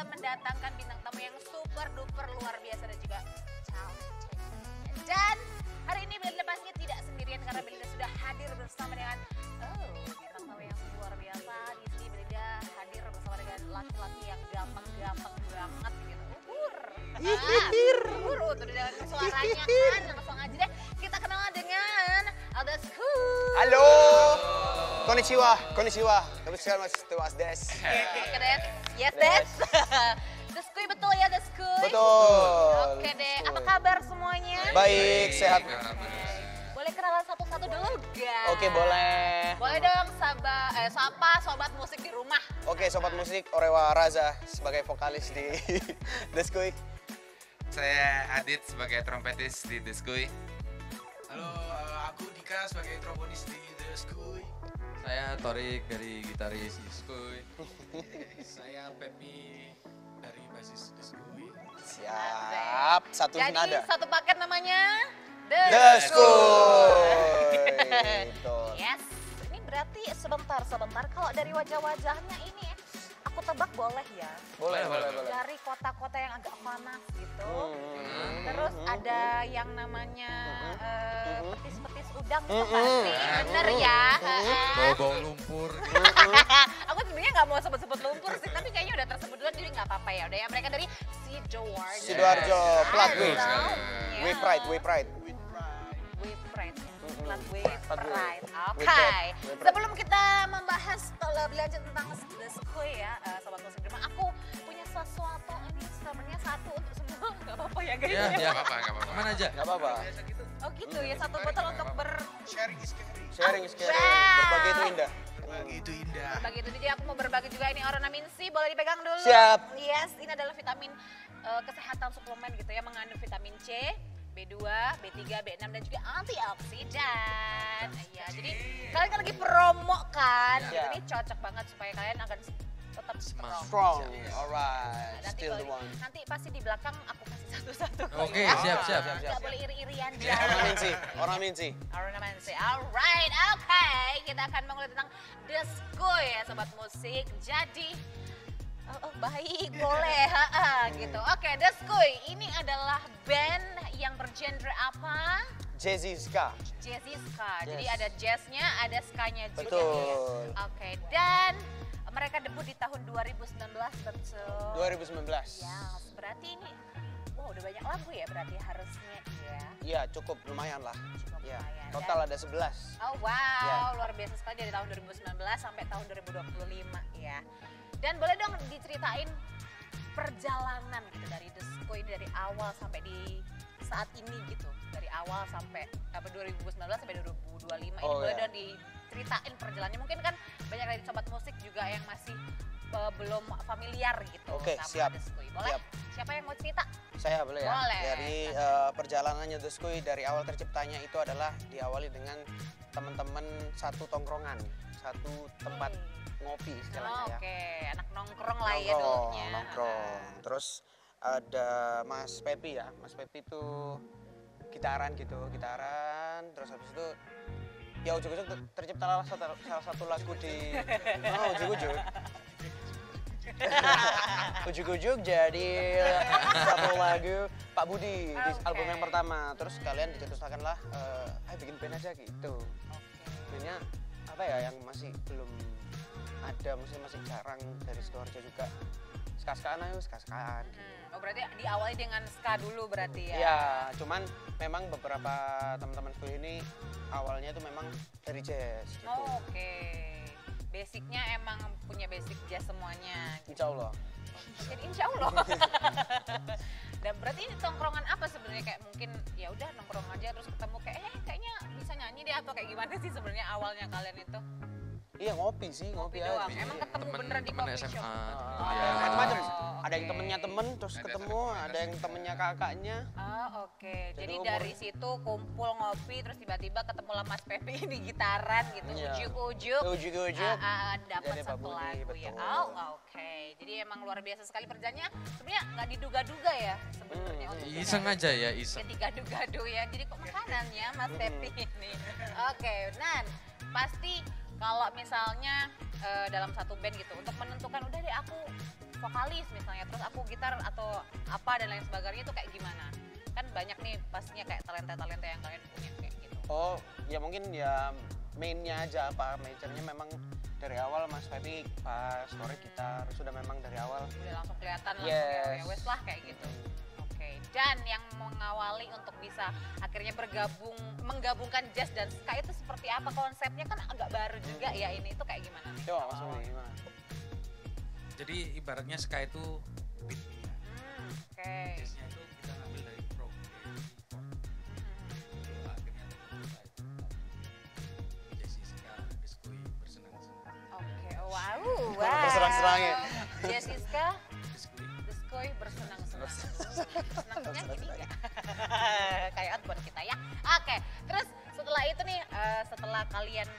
mendatangkan bintang tamu yang super duper luar biasa dan juga talented. Dan hari ini Belinda pastinya tidak sendirian karena Belinda sudah hadir bersama dengan bintang tamu yang luar biasa. Di sini Belinda hadir bersama dengan laki-laki yang gampang-gampang banget gitu. Tuh dengan suaranya kan langsung aja deh kita kenalan dengan Aldesku. Halo. Konnichiwa. Konnichiwa des. Oke des. Yes des. Deskuy betul ya Deskuy? Betul. Oke deh, apa kabar semuanya? Baik, sehat. Boleh kenalan satu-satu dulu gak? Oke, boleh. Boleh dong sapa sobat musik di rumah. Oke, sobat musik, Orewa Raza sebagai vokalis di Deskuy. Saya Adit sebagai trompetis di Deskuy. Halo, aku Dika sebagai trombonis di Deskuy. Saya Torik dari gitaris Deskuy. Saya Pepi dari basis Deskuy. Siap, satu Jadi nada. satu paket namanya Deskuy. Betul. Yes, ini berarti sebentar kalau dari wajah-wajahnya ini aku tebak boleh ya? Boleh. Dari kota-kota yang agak panas gitu. Terus ada yang namanya petis-petis udang itu pasti bener ya. Bau-bau lumpur. Aku sebenarnya nggak mau sebut-sebut lumpur sih, tapi kayaknya udah tersebut duluan jadi nggak apa-apa ya. Udah ya mereka dari Sidoarjo. Sidoarjo, Platway. Yeah. We pride. Plat Way Pride. Oke. Way Pride. Sebelum kita membahas lebih lanjut tentang Deskuy ya, sobat musik di rumah, aku punya sesuatu ini sebenarnya satu untuk semua. Nggak apa-apa ya guys? Ya, Gak apa-apa. Mana aja? Gak apa-apa. Oh gitu ya, satu botol untuk Sharing is caring. Sharing is caring. Wow. Berbagi itu indah. Bagi itu indah. berbagi itu. Jadi aku mau berbagi juga ini Ornamin C, boleh dipegang dulu? Siap. Yes, ini adalah vitamin kesehatan suplemen gitu ya, mengandung vitamin C, B2, B3, B6 dan juga antioksidan. Ya, jadi kalian kan lagi promo kan, Ya. ini cocok banget supaya kalian akan tetap strong. Strong. Nah, Alright. nanti Still the kalau- one. nanti pasti di belakang aku kasih satu-satu. Oke, ya. siap. Nggak boleh iri-irian. Ornaminsi. Ornaminsi. Alright, oke. Kita akan mengulik tentang Deskuy ya sobat musik. Jadi baik, boleh, gitu. Oke, Deskuy ini adalah band yang bergenre apa? Jazzy Ska. Jazzy ska. Yes. Jadi ada jazznya, ada ska-nya juga. Betul. Ya. Oke, dan mereka debut di tahun 2019, betul. 2019. Ya, berarti ini, udah banyak lagu ya berarti harusnya ya. Iya, cukup lumayan lah. Cukup Ya, lumayan. total ada 11. Oh wow, Ya. luar biasa sekali dari tahun 2019 sampai tahun 2025 ya. Dan boleh dong diceritain perjalanan gitu dari Deskuy ini dari awal sampai di saat ini gitu. Dari awal sampai 2019 sampai 2025 ini Oh, boleh ya. dong diceritain perjalanannya. Mungkin kan banyak dari sobat musik juga yang masih belum familiar gitu Oke, sama siap. Deskuy. Boleh? Siap. Siapa yang mau cerita? Saya boleh ya? Boleh. Dari perjalanannya Deskuy dari awal terciptanya itu adalah diawali dengan teman-teman satu tongkrongan, satu tempat ngopi istilahnya ya. Oke, anak nongkrong lah ya dulunya. Nongkrong. Terus ada Mas Pepi ya. Mas Pepi itu gitaran. Terus habis itu ya ujuk-ujuk terciptalah salah satu lagu di ujuk-ujuk. Ujuk-ujuk jadi satu lagu Pak Budi di Oke. album yang pertama. Terus kalian dicetuskanlah, ayo bikin band aja gitu. Bandnya apa ya yang masih belum ada, masih jarang dari Sidoarjo juga. Ska-skaan ayo, ska-skaan. Oh berarti diawali dengan ska dulu berarti ya? Iya, cuman memang beberapa teman-teman gue ini awalnya itu memang dari jazz gitu. Oh, oke. Basicnya emang punya basic jazz semuanya. Insya Allah. Jadi insya Allah. Dan berarti ini tongkrongan apa sebenarnya, kayak mungkin ya udah nongkrong aja terus ketemu kayak kayaknya bisa nyanyi deh atau kayak gimana sih sebenarnya awalnya kalian itu? Iya ngopi sih, ngopi doang. aja. Emang ketemu beneran di Temen coffee SMA. shop? kuliah. Macam-macam. Oh, Ada yang oke. temennya temen, terus Ada ketemu, temen-temen ada yang temennya kakaknya. Oh oke, jadi umur- dari situ kumpul ngopi terus tiba-tiba ketemu lah Mas Pepi di gitaran gitu, Iya. ujuk-ujuk. Ujuk-ujuk. Dapat Jadi Pak satu Budi, lagu ya. betul. Oh oke, jadi emang luar biasa sekali perjalanannya. Sebenarnya nggak diduga-duga ya sebenarnya untuk Iseng aja ya, iseng. ketika gadu-gadu ya. Jadi kok makanannya Mas Pepi ini. Oke, Nan, pasti kalau misalnya dalam satu band gitu untuk menentukan udah deh aku vokalis misalnya, terus aku gitar atau apa dan lain sebagainya itu kayak gimana? Kan banyak nih pastinya kayak talenta-talenta yang kalian punya kayak gitu. Oh, ya mungkin ya mainnya aja apa, majornya memang dari awal Mas Febi pas sore gitar sudah memang dari awal. Udah langsung kelihatan langsung Yes. ya wes lah kayak gitu. Oke, dan yang mengawali untuk bisa akhirnya menggabungkan jazz dan ska itu seperti apa? Konsepnya kan agak baru juga ya ini, itu kayak gimana nih? Coba Mas awal-awal? Febi gimana? Jadi ibaratnya ska itu beat. Oke. Jazznya itu kita ngambil dari prog, dari chord. Akhirnya terbentuk Jazzy ska, diskui, bersenang-senang. Oke, wow. Berserang-serang ya. Jazzy ska, Diskui. diskui bersenang-senang. Senangnya gini ya. Kayak outbound kita ya. Oke, terus setelah itu nih, setelah kalian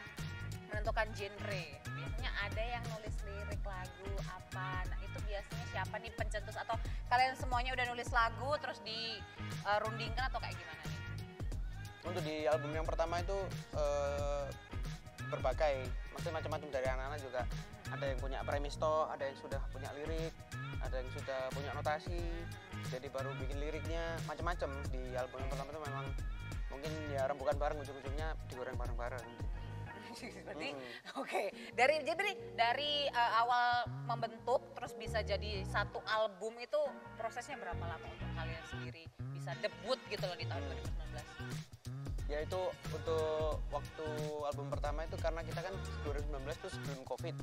menentukan genre, biasanya ada yang nulis lirik lagu apa. Nah itu biasanya siapa nih pencetus atau kalian semuanya udah nulis lagu terus dirundingkan atau kayak gimana nih? Untuk di album yang pertama itu berbagai, maksudnya macam-macam dari anak-anak juga. Ada yang punya premis toh, ada yang sudah punya lirik, ada yang sudah punya notasi. Jadi baru bikin liriknya macam-macam. Di album yang pertama itu memang mungkin ya rembukan bareng, ujung-ujungnya digoreng bareng-bareng. Berarti oke, dari awal membentuk terus bisa jadi satu album itu prosesnya berapa lama untuk kalian sendiri bisa debut gitu loh di tahun 2019? Ya itu untuk waktu album pertama itu karena kita kan 2019 itu sebelum Covid.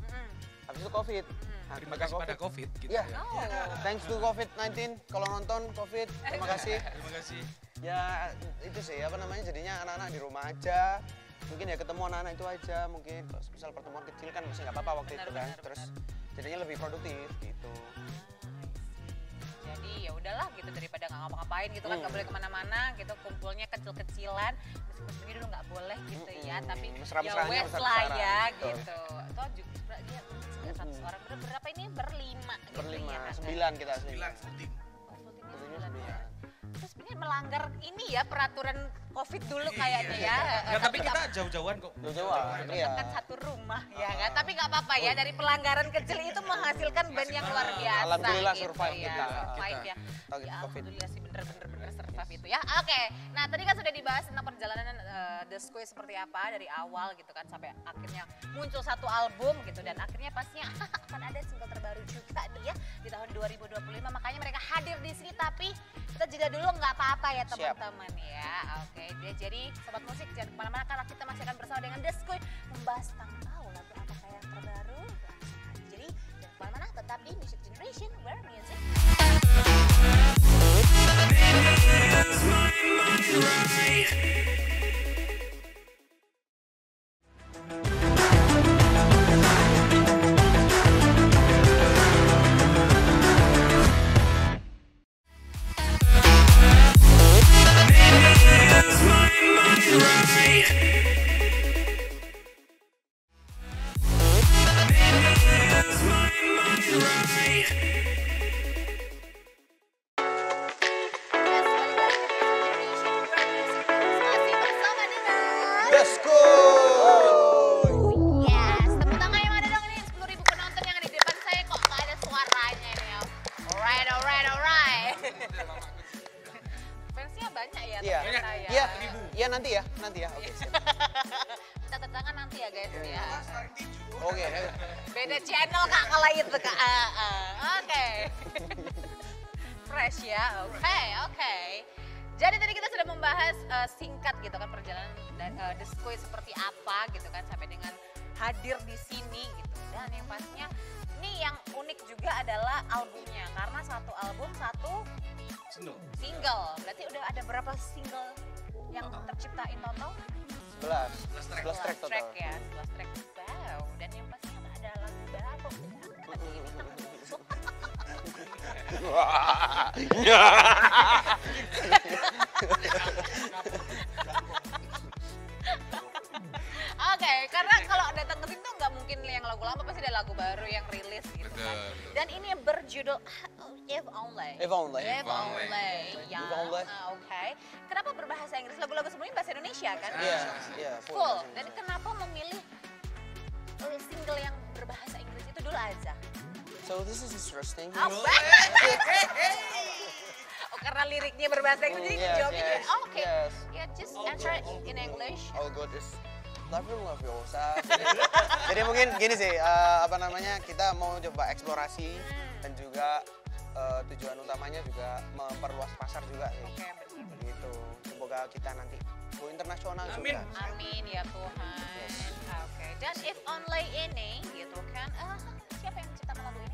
Habis itu Covid. Nah, Terima ketika kasih pada COVID gitu Iya. ya. Oh. Thanks to COVID-19, kalau nonton Covid, terima kasih. Terima kasih. Ya itu sih apa namanya, jadinya anak-anak di rumah aja. Mungkin ya ketemu anak-anak itu aja, mungkin kalau misal pertemuan kecil kan masih nggak apa-apa waktu itu kan. Benar, Terus jadinya lebih produktif gitu. Jadi ya udahlah gitu daripada nggak ngapa-ngapain gitu kan, nggak boleh kemana-mana gitu, kumpulnya kecil-kecilan, meskipun ini dulu nggak boleh gitu ya, tapi ya Mesra-mesranya wes lah besar-besaran, ya betul. gitu. Atau juga dia nggak 100 orang, berapa ini berlima gitu Berlima, ya kan? 9 kita 9. Bilang full team. Oh, full timnya Full timnya 9 ya. 9. Terus ini melanggar ini ya peraturan COVID dulu kayaknya ya. Ya, tapi kita jauh-jauhan kok. Jauh-jauhan, iya. Kan satu rumah ya kan, tapi nggak apa-apa ya, dari pelanggaran kecil itu menghasilkan band yang luar biasa. Alhamdulillah gitu survive ya. kita. Survive ya. Target Ya COVID. alhamdulillah sih bener-bener survive itu ya. Oke, nah tadi kan sudah dibahas tentang perjalanan The Square seperti apa dari awal gitu kan sampai akhirnya muncul satu album gitu, dan akhirnya pastinya akan ada single terbaru juga nih ya di tahun 2025. Makanya mereka hadir di sini, tapi kita jeda dulu nggak apa-apa ya Siap. teman-teman ya. Oke, jadi sobat musik jangan kemana-mana karena kita masih akan bersama dengan The Square membahas tentang lagu apakah yang terbaru. Langsung aja. Jadi jangan kemana-mana, tetap di Music Generation where music. Let's go! Yes, tepuk tangan yang ada dong, ini 10.000 penonton yang ada di depan saya, kok nggak ada suaranya ini ya. Alright. Fansnya banyak ya Iya, teman saya. iya, iya nanti ya, Oke, siap. Catat tangan nanti ya guys ya. Oke. Beda channel kak kalau itu kak. Oke. Fresh ya, oke. Jadi tadi kita sudah membahas singkat gitu kan perjalanan The Square seperti apa gitu kan sampai dengan hadir di sini gitu. Dan yang pastinya ini yang unik juga adalah albumnya, karena satu album satu single. Berarti udah ada berapa single yang tercipta in total? 11 track total. track ya, 11 track. Wow, dan yang pastinya ada lagu baru. Oke, karena kalau datang ke sini tuh nggak mungkin yang lagu lama, pasti ada lagu baru yang rilis gitu kan. Betul. Dan ini berjudul If Only. If Only. If Only. Ya, If Only. oke. Kenapa berbahasa Inggris? Lagu-lagu sebelumnya bahasa Indonesia kan? Iya, iya. Full. Dan kenapa memilih single yang berbahasa Inggris itu dulu aja? So this is interesting. Apa? Oh karena liriknya berbahasa Inggris, jadi Yes, jawabnya yes, oh, oke. yes. Ya just answer in English. All good is love yourself. Jadi mungkin gini sih, apa namanya, kita mau coba eksplorasi dan juga tujuan utamanya juga memperluas pasar juga sih. Oke, betul. Gitu. Semoga kita nanti go internasional Amin. juga. Amin ya Tuhan. Oke, dan if only ini gitu kan, siapa yang menciptakan lagu ini?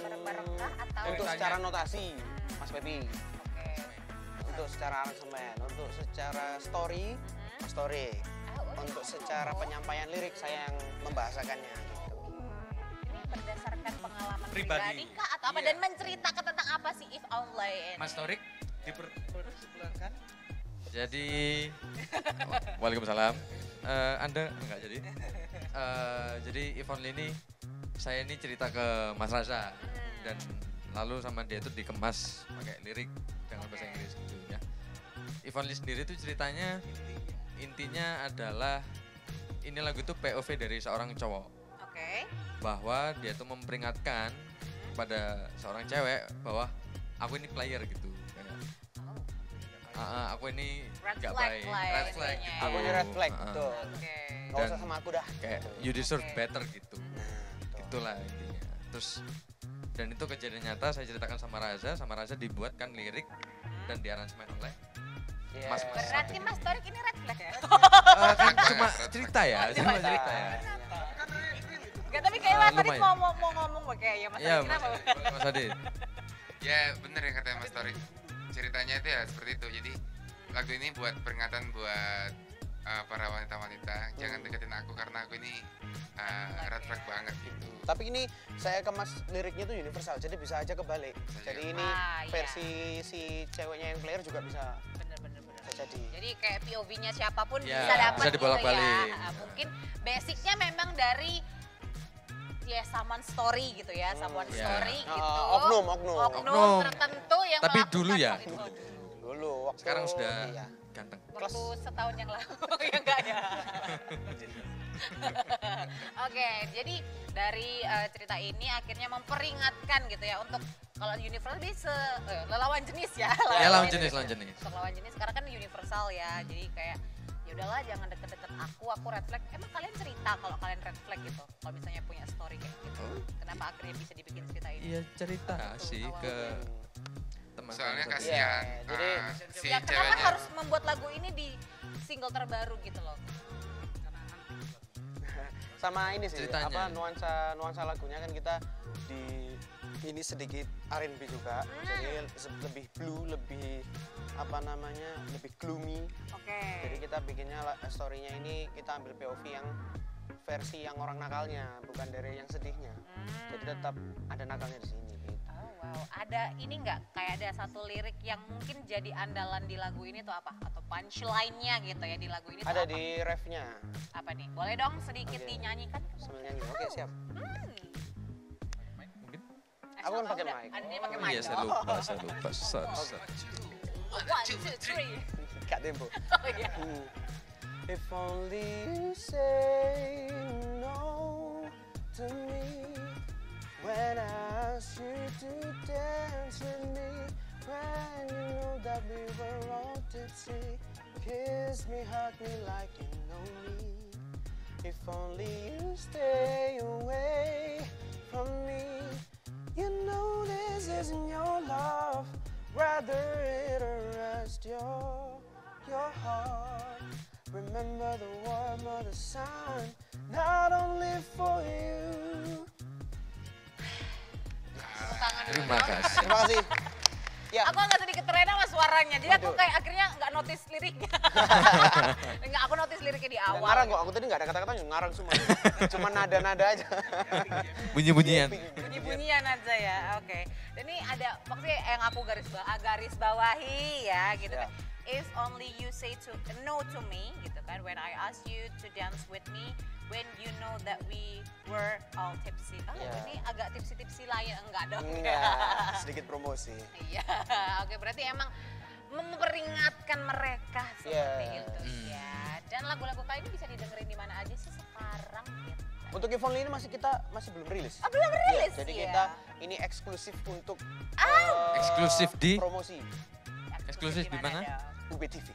Bareng-bareng kah atau? Untuk secara notasi, Mas Pepi. Oke. Untuk secara aransemen, untuk secara story, Mas Torik. Untuk secara penyampaian lirik saya yang membahasakannya gitu. Ini berdasarkan pengalaman Pribadi. pribadi kah atau apa? Iya. Dan menceritakan tentang apa sih if only ini? Mas Torik dipersilakan. Jadi, waalaikumsalam. Anda enggak jadi. Jadi Ivon ini, saya ini cerita ke Mas Raza dan lalu sama dia itu dikemas pakai lirik dengan bahasa Inggris gitu ya. Ivon Lee sendiri itu ceritanya intinya adalah ini lagu itu POV dari seorang cowok Oke. bahwa dia tuh memperingatkan kepada seorang cewek bahwa aku ini player gitu. Kayak, Oh. aku ini Red nggak flag baik. lah ya Red flag intinya gitu. Aku ini red flag, Ah, betul. Oke. Nggak usah Dan sama aku dah. kayak gitu. you deserve Oke. better gitu. Nah, betul. Itulah intinya. Terus dan itu kejadian nyata saya ceritakan sama Raza dibuat kan lirik dan diaransemen oleh Yes. Mas- Berarti Mas Torik ini red flag ya? kan Banget, cuma red cerita ya, Oh, cuma cuma cerita ya. Enggak, tapi kayak Mas Torik lumayan. mau ngomong kayak ya Mas Iya, Torik kenapa? Mas Adit. Ya bener yang katanya Mas Torik. Ceritanya itu ya seperti itu. Jadi lagu ini buat peringatan buat para wanita-wanita. Jangan deketin aku karena aku ini red flag banget gitu. Tapi ini saya kemas liriknya tuh universal, jadi bisa aja kebalik. Jadi ini Ah, iya. versi si ceweknya yang player juga bisa Bener. bisa jadi. Jadi kayak POV-nya siapapun Ya, bisa dapat bisa gitu dibolak-balik. ya. Mungkin basicnya memang dari ya someone story gitu ya, someone Ya. story Ah, gitu. oknum. Oknum. tertentu yang Tapi melakukan dulu ya, hal itu. Dulu waktu Sekarang sudah iya. ganteng. Waktu setahun yang lalu ya enggak ya. Oke, jadi dari cerita ini akhirnya memperingatkan gitu ya untuk kalau universal bisa lelawan jenis ya. Ya lawan jenis. Untuk lawan jenis sekarang kan universal ya. Jadi kayak ya udahlah jangan deket-deket aku red flag. Emang kalian cerita kalau kalian red flag gitu? Kalau misalnya punya story kayak gitu. Kenapa akhirnya bisa dibikin cerita ini? Iya cerita Betul, sih awalnya. ke teman. Soalnya saya. kasihan jadi si Ya kenapa ceweknya. harus membuat lagu ini di single terbaru gitu loh? sama ini sih Ceritanya. apa nuansa lagunya kan kita di ini sedikit R&B juga. Jadi lebih blue, lebih apa namanya? Lebih gloomy. Oke. Jadi kita bikinnya story-nya ini kita ambil POV yang versi yang orang nakalnya, bukan dari yang sedihnya. Jadi tetap ada nakalnya di sini gitu. Oh wow, ada ini nggak kayak ada satu lirik yang mungkin jadi andalan di lagu ini tuh apa? Atau punchline-nya gitu ya di lagu ini tuh Ada apa? di refnya Apa nih? Boleh dong sedikit Oke. dinyanyikan? sambil nyanyi. Oke, siap. Mungkin. Aku kan pakai Udah, mic. Ada dia pakai Oh mic. iya saya dong. lupa. Sorry. 1, 2, 3. Gak tempo. Oh iya. If only you say no to me when I ask you to dance with me, when you know that we were all tipsy, kiss me, hug me like you know me. If only you stay away from me, you know this isn't your love, rather it arrest your heart. Remember the warmth of the sun, not only for you. Tangan dulu Terima dong. kasih. Terima kasih. Ya, Aku agak sedikit terlena sama suaranya, jadi aku Waduh. kayak akhirnya nggak notice liriknya. Nggak, aku notice liriknya di nggak awal. ngarang kok. Aku tadi nggak ada kata-kata, ngarang semua. Cuma nada-nada aja. Bunyi-bunyian. Bunyi-bunyian aja ya, oke. Dan ini ada maksudnya yang aku garis bawahi ya gitu Ya. kan. If only you say no to me gitu kan. When I ask you to dance with me, when you know that we were all tipsy. Oh Ya. ini agak tipsy-tipsy lain, enggak dong. Enggak, sedikit promosi. Iya, oke berarti emang memperingatkan mereka seperti Yeah. itu ya. Dan lagu-lagu kali ini bisa didengerin di mana aja sih sekarang gitu. Untuk Evolve ini kita masih belum rilis. Oh, belum rilis Jadi ya? kita ini eksklusif untuk Eksklusif di? promosi Eksklusif di mana? dong? UBTV.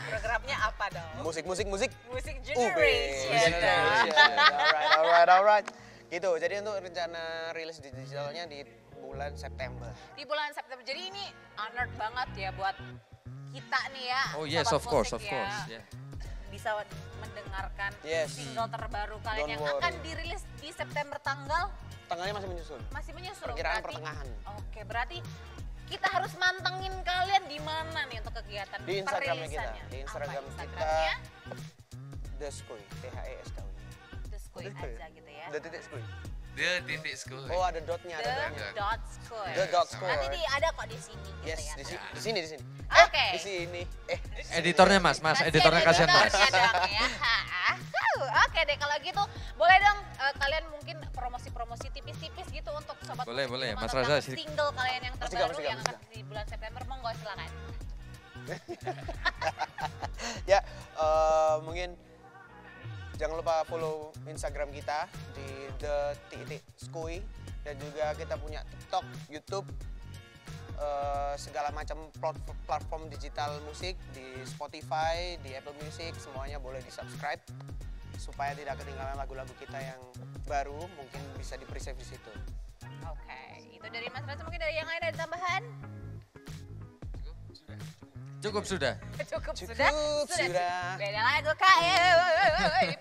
Programnya apa dong? Musik. Musik UB. Generation. Music dong. Alright. Gitu. Jadi untuk rencana rilis digitalnya di bulan September. Di bulan September. Jadi ini honored banget ya buat kita nih ya. Oh yes, sobat of course, musik of course. ya. Yeah. Bisa mendengarkan Yes. single terbaru kalian Don't yang worry. akan dirilis di September tanggal Tanggalnya masih menyusul. masih menyusul. Perkiraan Berarti- pertengahan. Oke, berarti kita harus mantengin kalian di mana nih untuk kegiatan Di Instagramnya kita. perilisannya? Di Instagram Apa kita. Instagramnya? The Skoy, THESKOY. The Skoy Skoy. aja gitu ya. The titik Skoy. The titik school. Oh ada dotnya, ada dotnya. The dot Skoy. The dot Sama. Nanti Skoy. ada kok di sini gitu Yes, ya. di sini. Oke. Di sini. Editornya mas, Masih editornya ada kasihan mas. editornya dong ya. Oke deh kalau gitu boleh dong kalian mungkin promosi-promosi tipis-tipis gitu untuk sobat Boleh, musik boleh. di rumah Mas tentang Raza, sih. single kalian yang Mas terbaru Tiga, yang Mas akan di bulan September monggo silakan. Ya, mungkin jangan lupa follow Instagram kita di the.skoy dan juga kita punya TikTok, YouTube, segala macam platform digital musik di Spotify, di Apple Music, semuanya boleh di-subscribe supaya tidak ketinggalan lagu-lagu kita yang baru, mungkin bisa di-presave di situ. Oke, itu dari Mas Raza mungkin dari yang lain ada tambahan? Cukup sudah. Cukup Cukup sudah. Beda lagu kak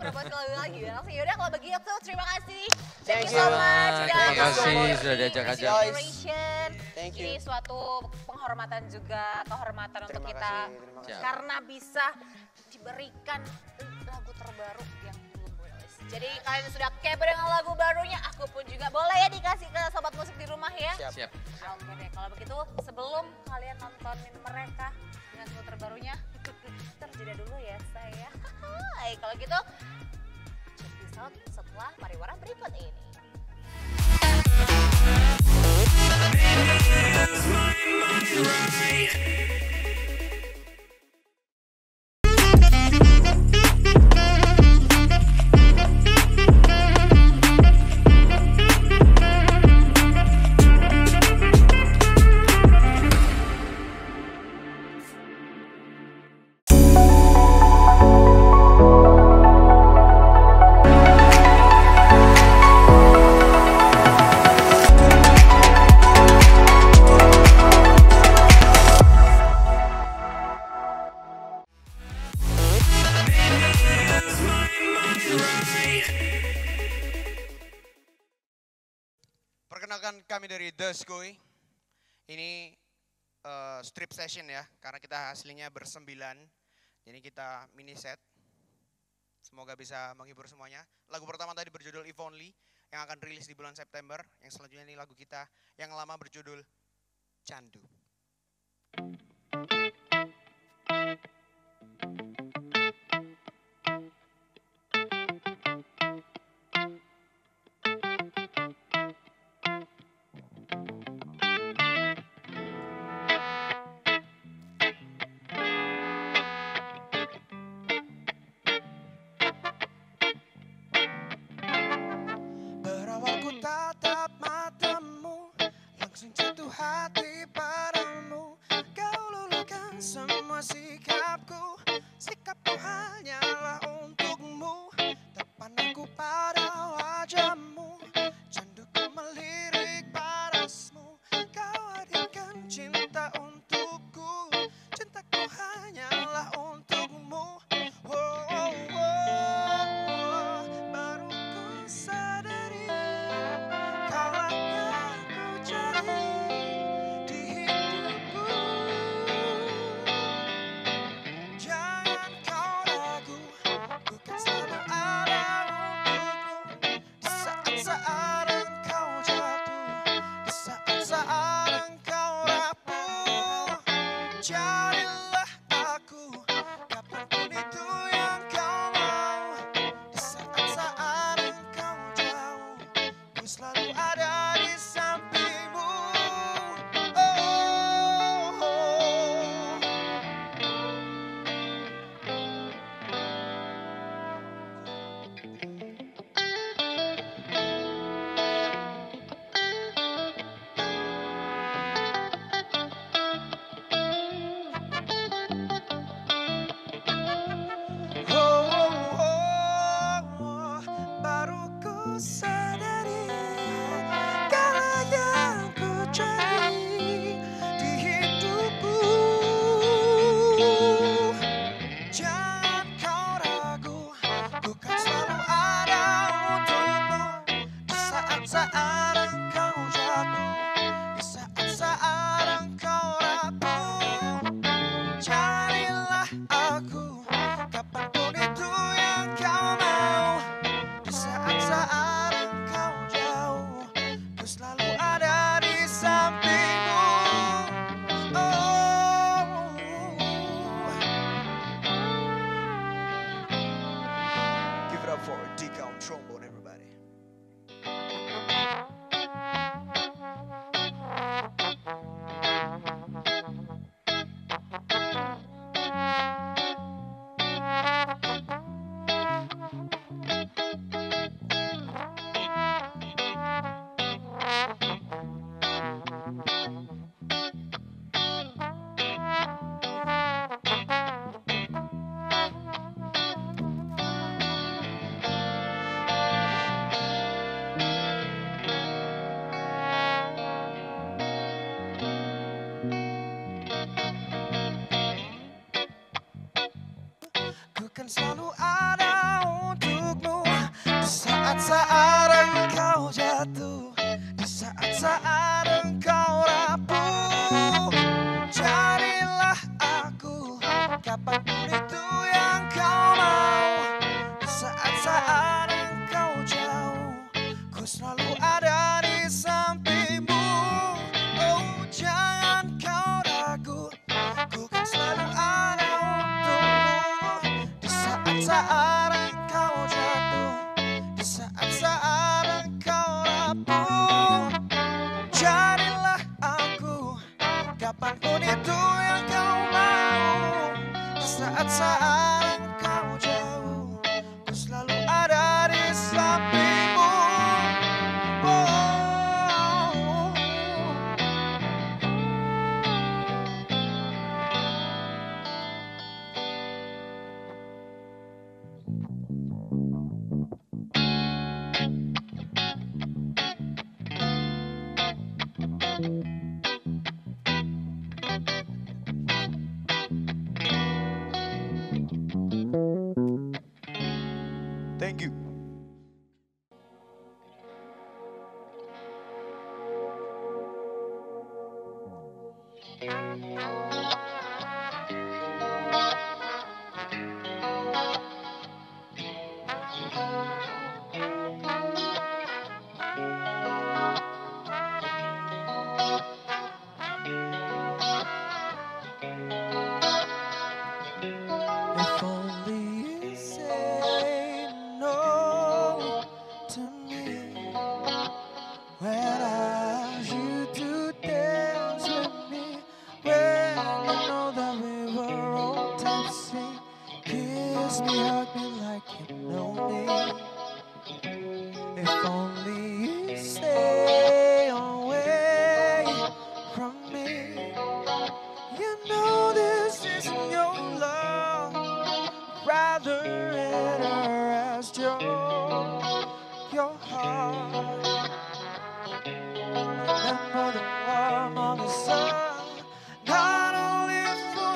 promosi lagu lagi langsung yaudah kalau begitu terima kasih. Thank you so much. Terima kasih sudah diajak-ajak. Generation. Thank you. Ini suatu penghormatan juga, kehormatan untuk Terima kita kasih, terima kasih. Siap. karena bisa diberikan lagu terbaru yang belum rilis. Jadi kalian sudah kepo dengan lagu barunya, aku pun juga boleh ya dikasih ke sobat musik di rumah ya. Siap. Siap. Oke deh, kalau begitu sebelum kalian nontonin mereka dengan single terbarunya, terjeda dulu ya saya. Hai, kalau gitu check this out setelah pariwara berikut ini. Perkenalkan kami dari The Skoy. Ini strip session ya, karena kita aslinya bersembilan. Jadi kita mini set. Semoga bisa menghibur semuanya. Lagu pertama tadi berjudul If Only yang akan rilis di bulan September. Yang selanjutnya ini lagu kita yang lama berjudul Candu. Berawal ku tatap matamu, langsung jatuh hati padamu. Kau luluhkan semua sikapku, sikapku hanyalah untukmu. Terpandangku pada wajahmu, canduku melirik parasmu. Kau hadirkan cinta untukku, cintaku hanyalah untukmu. Oh, oh, oh. Baru ku sadari kaulah yang ku cari di hidupku. Jangan kau ragu, ku kan selalu ada untukmu. Di saat-saat engkau jatuh, di saat-saat engkau rapuh, carilah aku kapanpun itu yang kau mau. Di saat-saat engkau jauh, ku selalu ada di sampingmu. Oh, oh, oh. saat engkau jatuh, di saat engkau rapuh. Carilah aku kapanpun itu yang kau mau. Di saat engkau jauh, ku selalu ada di sampingmu. Oh, give it up for Dika on trombone, everybody. Ku kan selalu ada untukmu di saat-saat engkau jatuh, di saat-saat engkau rapuh. Carilah aku kapanpun itu yang kau mau. Di saat-saat engkau jauh, ku selalu ada di sampingmu. Oh, jangan kau ragu, ku kan selalu ada untukmu. Di saat-saat engkau jatuh, di saat-saat engkau rapuh. Carilah aku kapanpun itu yang kau mau. Di saat-saat engkau jauh, ku selalu ada di sampingmu. Oh, thank you. If only you say no to me when I ask you to dance with me, when you know that we were all tipsy. Kiss me, hug me like you know me. If only you stay away from me. You know this isn't your love. Rather it arrest your heart. Remember the warmth of the sun, not only for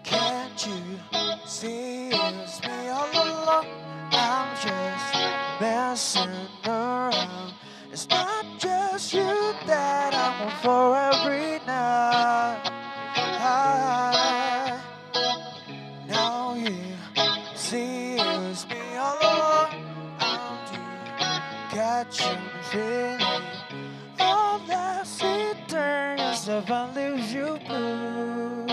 Can't you see it's me all along? I'm just messing around. It's not just you that I'm on for every night. Now you see it's me all along. I'm just catching the feeling. All that sweet turn yourself and leaves you blue.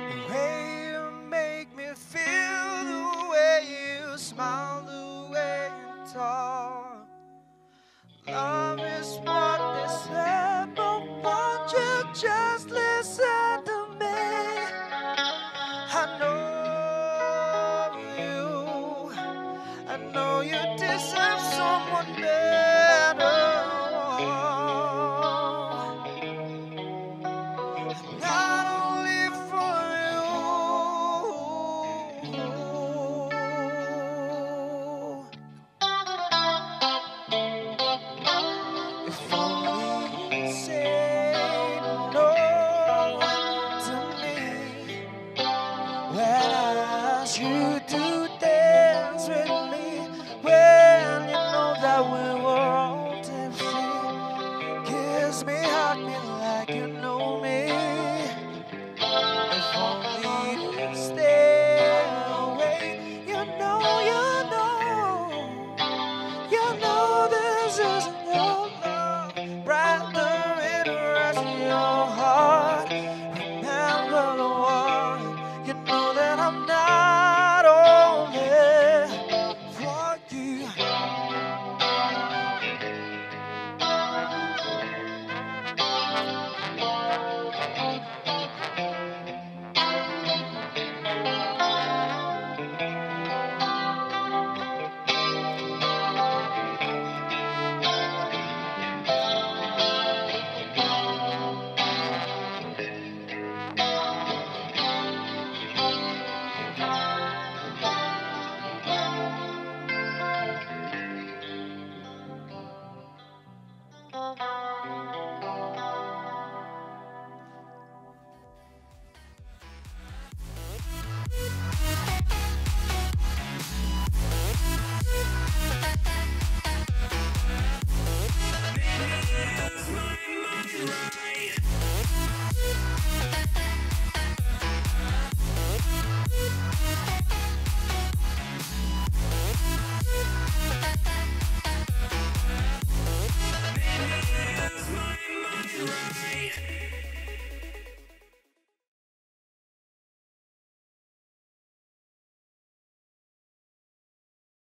The way you make me feel. me, hug me like you know